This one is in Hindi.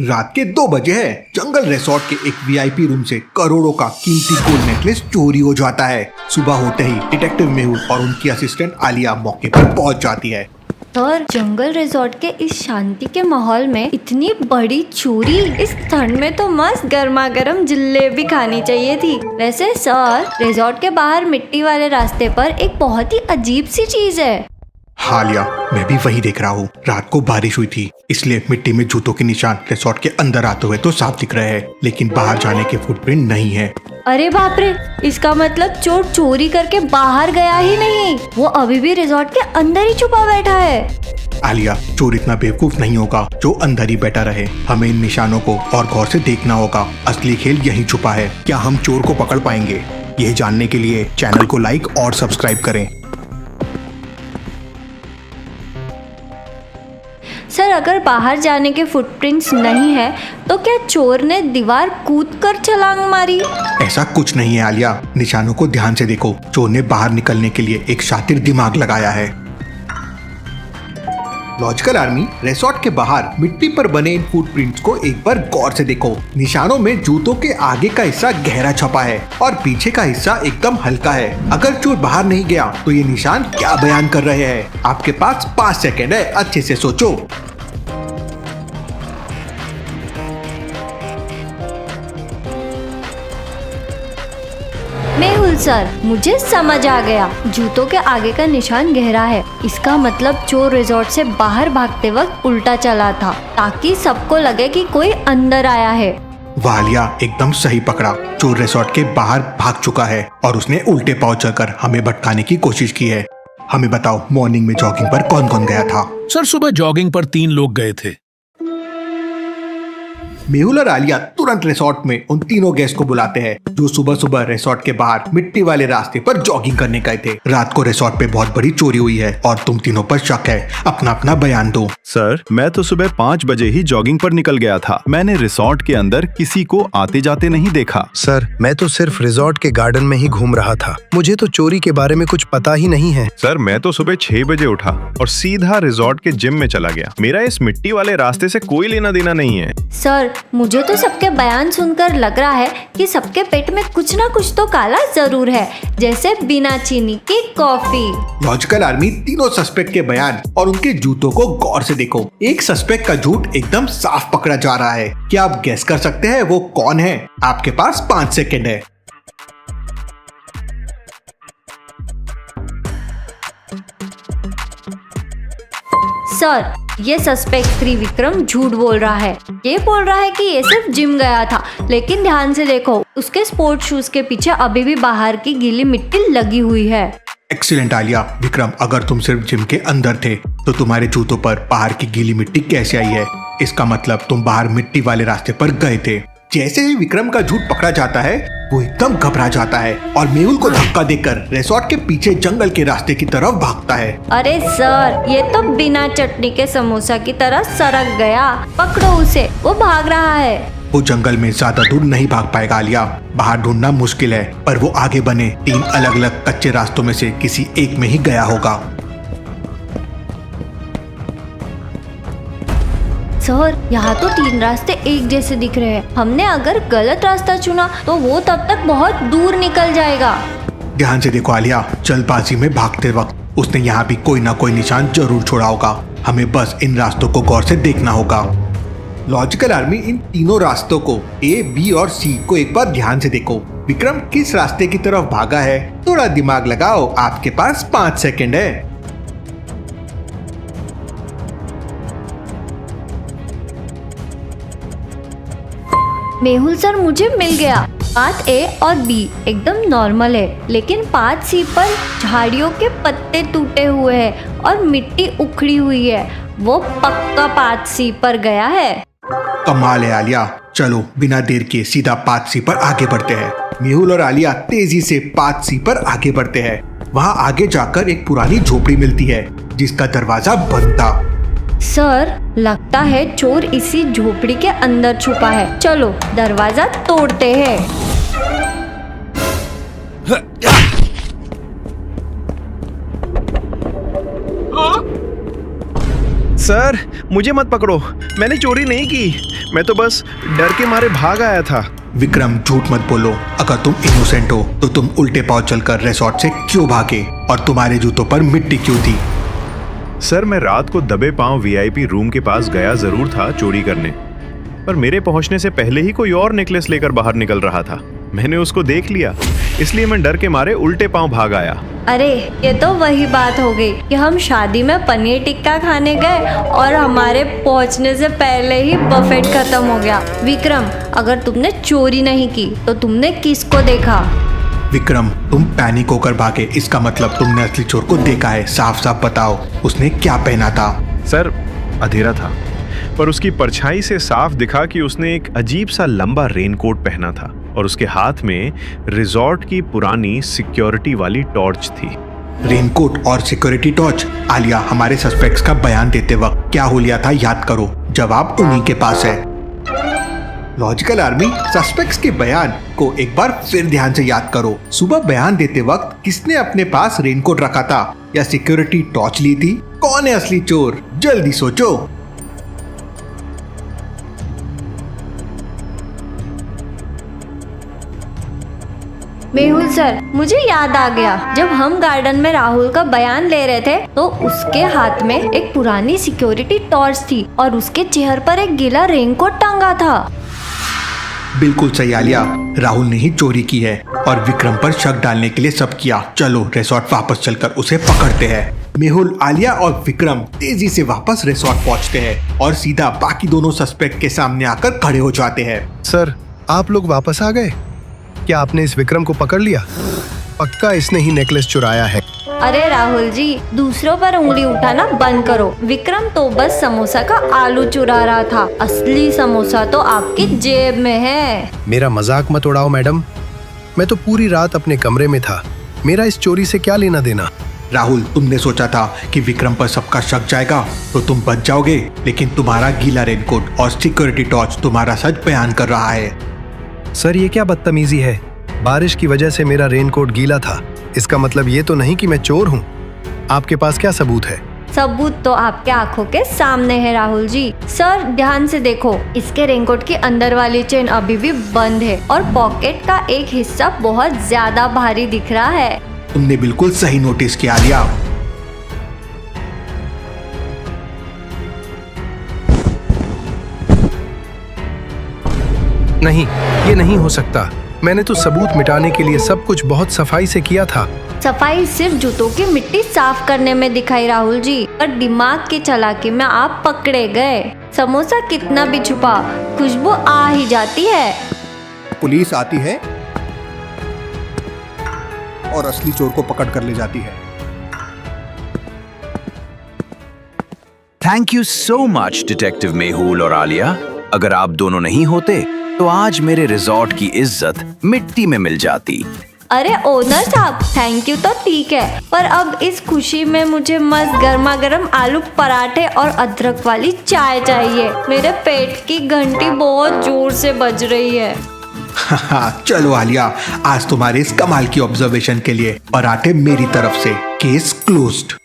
रात के 2 बजे है। जंगल रिसोर्ट के एक वीआईपी रूम से करोड़ों का कीमती गोल्ड नेकलेस चोरी हो जाता है। सुबह होते ही डिटेक्टिव मेहुल और उनकी असिस्टेंट आलिया मौके पर पहुंच जाती है। सर, जंगल रिजॉर्ट के इस शांति के माहौल में इतनी बड़ी चोरी, इस ठंड में तो मस्त गर्मा गर्म जलेबी खानी चाहिए थी। वैसे सर, रिजॉर्ट के बाहर मिट्टी वाले रास्ते पर एक बहुत ही अजीब सी चीज है। हाँ लिया, मैं भी वही देख रहा हूँ। रात को बारिश हुई थी, इसलिए मिट्टी में जूतों के निशान रिसोर्ट के अंदर आते हुए तो साफ दिख रहे हैं, लेकिन बाहर जाने के फुटप्रिंट नहीं है। अरे बाप रे, इसका मतलब चोर चोरी करके बाहर गया ही नहीं, वो अभी भी रिजॉर्ट के अंदर ही छुपा बैठा है। आलिया, चोर इतना बेवकूफ नहीं होगा जो अंदर ही बैठा रहे। हमें इन निशानों को और गौर से देखना होगा। असली खेल यहीं छुपा है। क्या हम चोर को पकड़ पाएंगे? यह जानने के लिए चैनल को लाइक और सब्सक्राइब करें। सर, अगर बाहर जाने के फुटप्रिंट्स नहीं है तो क्या चोर ने दीवार कूदकर छलांग मारी? ऐसा कुछ नहीं है आलिया, निशानों को ध्यान से देखो। चोर ने बाहर निकलने के लिए एक शातिर दिमाग लगाया है। लॉजिकल आर्मी, रिसोर्ट के बाहर मिट्टी पर बने इन फुटप्रिंट्स को एक बार गौर से देखो। निशानों में जूतों के आगे का हिस्सा गहरा छपा है और पीछे का हिस्सा एकदम हल्का है। अगर चोर बाहर नहीं गया तो ये निशान क्या बयान कर रहे हैं? आपके पास 5 सेकेंड है, अच्छे से सोचो। मेहुल सर, मुझे समझ आ गया। जूतों के आगे का निशान गहरा है, इसका मतलब चोर रिजॉर्ट से बाहर भागते वक्त उल्टा चला था ताकि सबको लगे कि कोई अंदर आया है। वालिया, एकदम सही पकड़ा। चोर रिसोर्ट के बाहर भाग चुका है और उसने उल्टे पांव चलकर हमें भटकाने की कोशिश की है। हमें बताओ, मॉर्निंग में जॉगिंग पर कौन कौन गया था? सर, सुबह जॉगिंग पर 3 लोग गए थे। मेहुल और आलिया तुरंत रिसोर्ट में उन तीनों गेस्ट को बुलाते हैं जो सुबह सुबह रिसोर्ट के बाहर मिट्टी वाले रास्ते पर जॉगिंग करने गए थे। रात को रिसोर्ट पे बहुत बड़ी चोरी हुई है और तुम तीनों पर शक है। अपना अपना बयान दो। सर, मैं तो सुबह 5 बजे ही जॉगिंग पर निकल गया था। मैंने रिसोर्ट के अंदर किसी को आते जाते नहीं देखा। सर, मैं तो सिर्फ रिसोर्ट के गार्डन में ही घूम रहा था। मुझे तो चोरी के बारे में कुछ पता ही नहीं है। सर, मैं तो सुबह 6 बजे उठा और सीधा रिसोर्ट के जिम में चला गया। मेरा इस मिट्टी वाले रास्ते से कोई लेना देना नहीं है। सर, मुझे तो सबके बयान सुनकर लग रहा है कि सबके पेट में कुछ ना कुछ तो काला जरूर है, जैसे बिना चीनी की कॉफी। लॉजिकल आर्मी, तीनों सस्पेक्ट के बयान और उनके जूतों को गौर से देखो। एक सस्पेक्ट का झूठ एकदम साफ पकड़ा जा रहा है। क्या आप गेस कर सकते हैं वो कौन है? आपके पास 5 सेकेंड है। सर, ये सस्पेक्ट त्रिविक्रम झूठ बोल रहा है। ये बोल रहा है कि ये सिर्फ जिम गया था, लेकिन ध्यान से देखो, उसके स्पोर्ट्स शूज के पीछे अभी भी बाहर की गीली मिट्टी लगी हुई है। एक्सीलेंट आलिया। विक्रम, अगर तुम सिर्फ जिम के अंदर थे तो तुम्हारे जूतों पर बाहर की गीली मिट्टी कैसे आई है? इसका मतलब तुम बाहर मिट्टी वाले रास्ते पर गए थे। जैसे ही विक्रम का झूठ पकड़ा जाता है, वो एकदम घबरा जाता है और मेहुल को धक्का देकर रिसोर्ट के पीछे जंगल के रास्ते की तरफ भागता है। अरे सर, ये तो बिना चटनी के समोसा की तरह सरक गया। पकड़ो उसे, वो भाग रहा है। वो जंगल में ज्यादा दूर नहीं भाग पाएगा आलिया। बाहर ढूंढना मुश्किल है, पर वो आगे बने 3 अलग अलग कच्चे रास्तों में से किसी एक में ही गया होगा। सर, यहाँ तो 3 रास्ते एक जैसे दिख रहे हैं। हमने अगर गलत रास्ता चुना तो वो तब तक बहुत दूर निकल जाएगा। ध्यान से देखो आलिया, जल्दबाजी में भागते वक्त उसने यहाँ भी कोई ना कोई निशान जरूर छोड़ा होगा। हमें बस इन रास्तों को गौर से देखना होगा। लॉजिकल आर्मी, इन तीनों रास्तों को A, B और C को एक बार ध्यान से देखो। विक्रम किस रास्ते की तरफ भागा है? थोड़ा दिमाग लगाओ, आपके पास 5 सेकेंड है। मेहुल सर, मुझे मिल गया। पाथ A और B एकदम नॉर्मल है, लेकिन पाथ C पर झाड़ियों के पत्ते टूटे हुए हैं और मिट्टी उखड़ी हुई है। वो पक्का पाथ C पर गया है। कमाल है आलिया। चलो बिना देर के सीधा पाथ C पर आगे बढ़ते हैं। मेहुल और आलिया तेजी से पाथ C पर आगे बढ़ते हैं। वहाँ आगे जाकर एक पुरानी झोपड़ी मिलती है जिसका दरवाजा बंद था। सर, लगता है चोर इसी झोपड़ी के अंदर छुपा है। चलो दरवाजा तोड़ते हैं। सर मुझे मत पकड़ो, मैंने चोरी नहीं की, मैं तो बस डर के मारे भाग आया था। विक्रम झूठ मत बोलो, अगर तुम इनोसेंट हो तो तुम उल्टे पांव चलकर रिसोर्ट से क्यों भागे और तुम्हारे जूतों पर मिट्टी क्यों थी? सर मैं रात को दबे पांव वीआईपी रूम के पास गया जरूर था चोरी करने, पर मेरे पहुंचने से पहले ही कोई और नेकलेस लेकर बाहर निकल रहा था। मैंने उसको देख लिया, इसलिए मैं डर के मारे उल्टे पांव भाग आया। अरे ये तो वही बात हो गई कि हम शादी में पनीर टिक्का खाने गए और हमारे पहुंचने से पहले ही बफेट खत्म हो गया। विक्रम, अगर तुमने चोरी नहीं की तो तुमने किसको देखा? विक्रम, तुम पैनिक होकर भागे, इसका मतलब तुमने असली चोर को देखा है। साफ साफ बताओ, उसने क्या पहना था? सर अंधेरा था, पर उसकी परछाई से साफ दिखा कि उसने एक अजीब सा लंबा रेनकोट पहना था और उसके हाथ में रिजॉर्ट की पुरानी सिक्योरिटी वाली टॉर्च थी। रेनकोट और सिक्योरिटी टॉर्च? आलिया, हमारे सस्पेक्ट्स का बयान देते वक्त क्या हो लिया था याद करो, जवाब उन्हीं के पास है। लॉजिकल आर्मी, सस्पेक्ट्स के बयान को एक बार फिर ध्यान से याद करो। सुबह बयान देते वक्त किसने अपने पास रेनकोट रखा था या सिक्योरिटी टॉर्च ली थी? कौन है असली चोर? जल्दी सोचो। मेहुल सर, मुझे याद आ गया, जब हम गार्डन में राहुल का बयान ले रहे थे तो उसके हाथ में एक पुरानी सिक्योरिटी टॉर्च थी और उसके चेहरे पर एक गीला रेनकोट टांगा था। बिल्कुल सही आलिया, राहुल ने ही चोरी की है और विक्रम पर शक डालने के लिए सब किया। चलो रिसोर्ट वापस चलकर उसे पकड़ते हैं। मेहुल, आलिया और विक्रम तेजी से वापस रिसोर्ट पहुंचते हैं और सीधा बाकी दोनों सस्पेक्ट के सामने आकर खड़े हो जाते हैं। सर, आप लोग वापस आ गए? क्या आपने इस विक्रम को पकड़ लिया? पक्का इसने ही नेकलेस चुराया है। अरे राहुल जी, दूसरों पर उंगली उठाना बंद करो। विक्रम तो बस समोसा का आलू चुरा रहा था, असली समोसा तो आपकी जेब में है। मेरा मजाक मत उड़ाओ मैडम, मैं तो पूरी रात अपने कमरे में था, मेरा इस चोरी से क्या लेना देना। राहुल, तुमने सोचा था कि विक्रम पर सबका शक जाएगा तो तुम बच जाओगे, लेकिन तुम्हारा गीला रेनकोट और सिक्योरिटी टॉर्च तुम्हारा सच बयान कर रहा है। सर, ये क्या बदतमीजी है? बारिश की वजह से मेरा रेनकोट गीला था, इसका मतलब ये तो नहीं कि मैं चोर हूँ। आपके पास क्या सबूत है? सबूत तो आपके आंखों के सामने है राहुल जी। सर ध्यान से देखो, इसके रेनकोट की अंदर वाली चेन अभी भी बंद है और पॉकेट का एक हिस्सा बहुत ज्यादा भारी दिख रहा है। तुमने बिल्कुल सही नोटिस किया आलिया। नहीं, ये नहीं हो सकता। मैंने तो सबूत मिटाने के लिए सब कुछ बहुत सफाई से किया था। सफाई सिर्फ जूतों की मिट्टी साफ करने में दिखाई राहुल जी, पर दिमाग की चालाकी में आप पकड़े गए। समोसा कितना भी छुपा, खुशबू आ ही जाती है। पुलिस आती है और असली चोर को पकड़ कर ले जाती है। Thank you so much detective Mehul और आलिया। अगर आप दोनों नहीं होते तो आज मेरे रिजॉर्ट की इज्जत मिट्टी में मिल जाती। अरे ओनर साहब, थैंक यू तो ठीक है, पर अब इस खुशी में मुझे मस्त गर्मा गर्म आलू पराठे और अदरक वाली चाय चाहिए। मेरे पेट की घंटी बहुत जोर से बज रही है। चलो आलिया, आज तुम्हारे इस कमाल की ऑब्जर्वेशन के लिए पराठे मेरी तरफ से। Case closed.